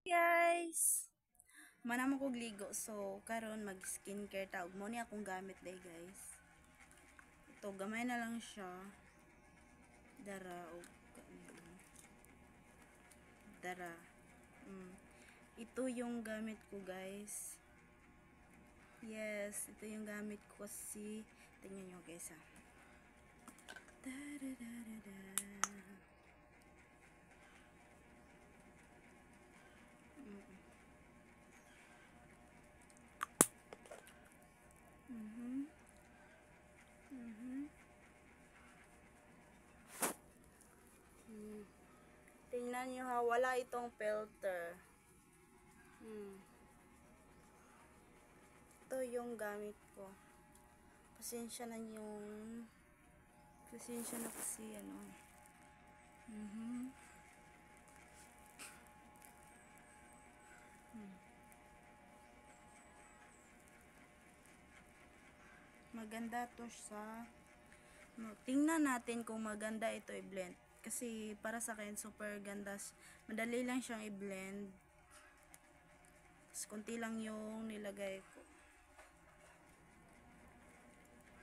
Guys, manamo ko gligo, so karon mag skincare taog mo ni akong gamit day guys. Ito gamay na lang siya. Dara og dara. Ito yung gamit ko guys. Yes, ito yung gamit ko kasi tingnan nyo guys ha. Da da da da da. Tingnan nyo ha, wala itong filter. Ito yung gamit ko. Pasensya na kasi ano. Maganda to sa tingnan natin kung maganda ito i-blend. Kasi para sa akin super ganda. Madali lang siyang i-blend. Kunti lang yung nilagay ko.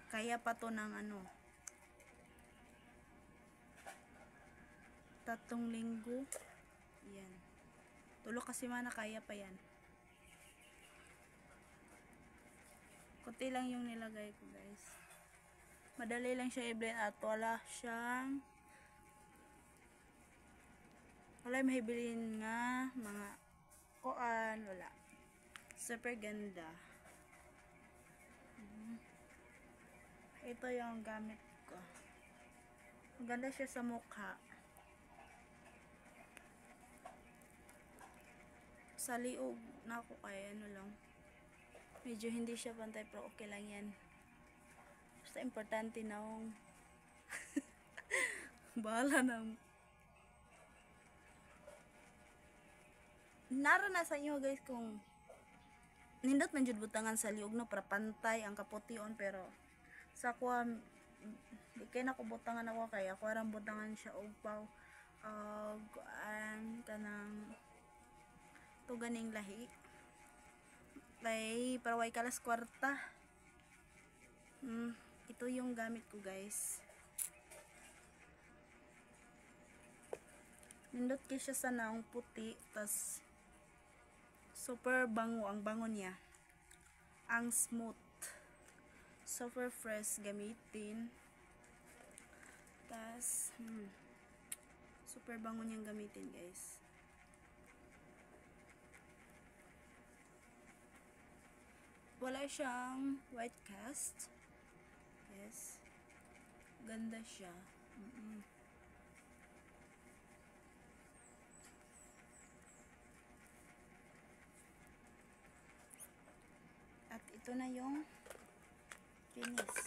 Kaya pa to ng 3 linggo. Yan. Tulo kasi mana kaya pa yan. Kunti lang yung nilagay ko guys. Madali lang siya i-blend at wala mahibilin nga mga kuan, wala. Super ganda. Ito yung gamit ko. Maganda siya sa mukha. Sa liog na ako kaya lang. Medyo hindi siya pantay pero okay lang yan. Basta importante na akong bahala na. Naranasan nyo guys kung nindot man jud butangan sa liog no para pantay ang kapution, pero sa kuha di kay nako butangan ako kaya ako ram butangan siya og paw kanang to ganing lahi lay para way kalas kwarta. Ito yung gamit ko guys. Nindot kay siya sa naong puti, tas super bango ang bango niya. Ang smooth. Super fresh gamitin. Tas super bango niyang gamitin guys. Wala siyang white cast. Yes. Ganda siya. At ito na yung finish.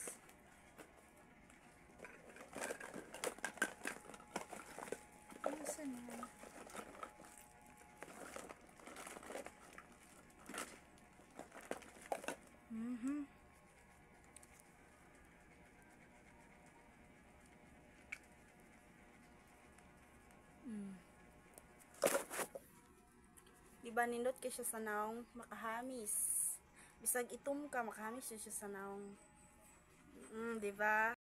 Asan na? Diba nindot kay siya sa naong makahamis. Bisag itom ka makahamis siya sa naong. Diba?